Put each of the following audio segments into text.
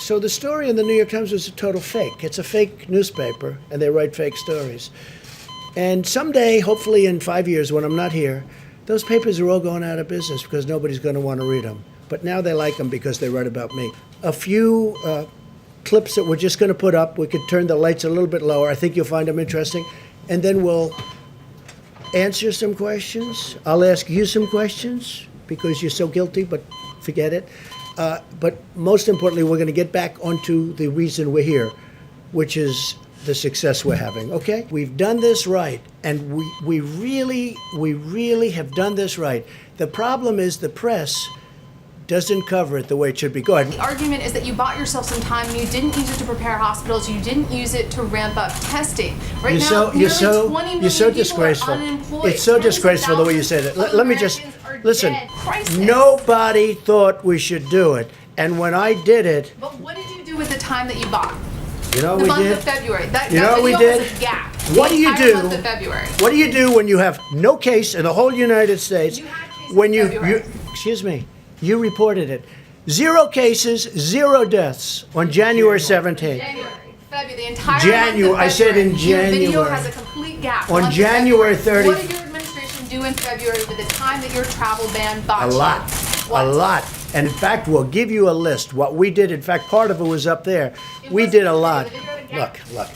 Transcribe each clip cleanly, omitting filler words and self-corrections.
So the story in the New York Times was a total fake. It's a fake newspaper, and they write fake stories. And someday, hopefully in 5 years when I'm not here, those papers are all going out of business because nobody's going to want to read them. But now they like them because they write about me. A few clips that we're just going to put up. We could turn the lights a little bit lower. I think you'll find them interesting. And then we'll answer some questions. I'll ask you some questions because you're so guilty, but forget it. But most importantly, we're going to get back onto the reason we're here, which is the success we're having, okay? We've done this right, and we really have done this right. The problem is the press doesn't cover it the way it should be. Go ahead. The argument is that you bought yourself some time and you didn't use it to prepare hospitals, you didn't use it to ramp up testing. Right now, nearly 20 million you're so people disgraceful. are unemployed. It's so disgraceful the way you said it. Let me just, listen, Crisis. nobody thought we should do it. And when I did it, But what did you do with the time that you bought? you know The what we month did? of February. That You know what we video did? was a gap. What do The you entire do? month of February. What do you do when you have no case in the whole United States? You had cases When in February. excuse me, you reported it. 0 cases, 0 deaths on January 17th. January, February, the entire January, month of I said in February. Your video January. has a complete gap. On Month of January February. 30th. What did your administration do in February with the time that your travel ban bought A you? lot, What? a lot. And in fact, we'll give you a list. What we did, in fact, part of it was up there. We wasn't did a the lot. video, the video had a gap. Look.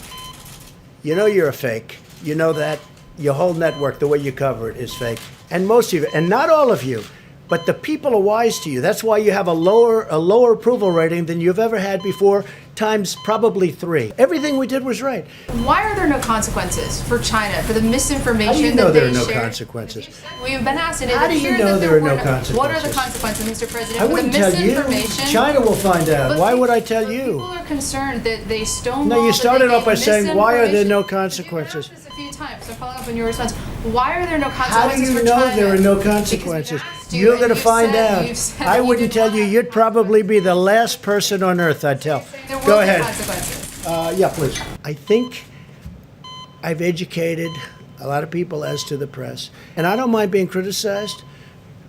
You know you're a fake. You know that. Your whole network, the way you cover it, is fake. And most of you, and not all of you, but the people are wise to you. That's why you have a lower approval rating than you've ever had before, times probably 3. Everything we did was right. Why are there no consequences for China for the misinformation How do you that know they there are no shared? consequences? We've been asked, and How it do you appears know that there are no were consequences? What are the consequences, Mr. President, I for the wouldn't tell you. misinformation? China will find out. But Why would I people- tell but you? People are concerned that they stonewalled. No, you that started they off by gave saying, why are there no misinformation. consequences? You've asked this a few times, so following up on your response. Why are there no How do consequences you for know China? there are no Because we've consequences? asked you, You're and going to you've find said- you've out. said I that wouldn't did tell not you. have You'd probably be the last person on earth I'd tell. There will Go be ahead. consequences. Yeah, please. I think I've educated a lot of people as to the press. And I don't mind being criticized,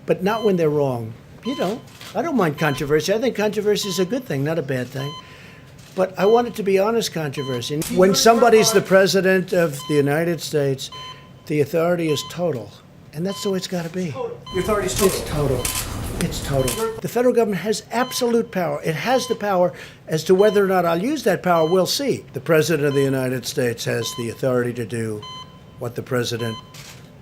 but not when they're wrong. You know, I don't mind controversy. I think controversy is a good thing, not a bad thing. But I want it to be honest controversy. When somebody's the president of the United States, the authority is total. And that's the way it's got to be. Your authority is total. It's total. It's total. The federal government has absolute power. It has the power. As to whether or not I'll use that power, we'll see. The President of the United States has the authority to do what the President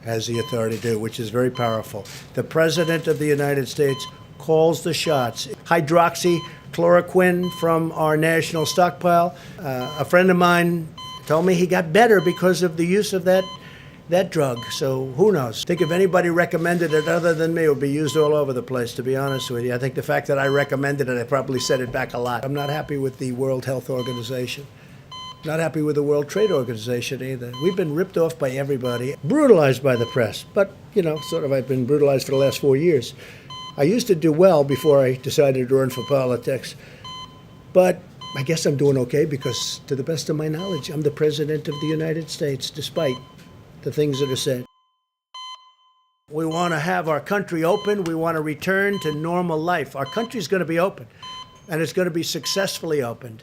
has the authority to do, which is very powerful. The President of the United States calls the shots. Hydroxychloroquine from our national stockpile. A friend of mine told me he got better because of the use of that drug. So who knows? I think if anybody recommended it other than me, it would be used all over the place, to be honest with you. I think the fact that I recommended it, I probably set it back a lot. I'm not happy with the World Health Organization. Not happy with the World Trade Organization either. We've been ripped off by everybody, brutalized by the press. But, you know, sort of I've been brutalized for the last 4 years. I used to do well before I decided to run for politics. But I guess I'm doing okay because, to the best of my knowledge, I'm the President of the United States, despite the things that are said. We want to have our country open. We want to return to normal life. Our country's going to be open, and it's going to be successfully opened.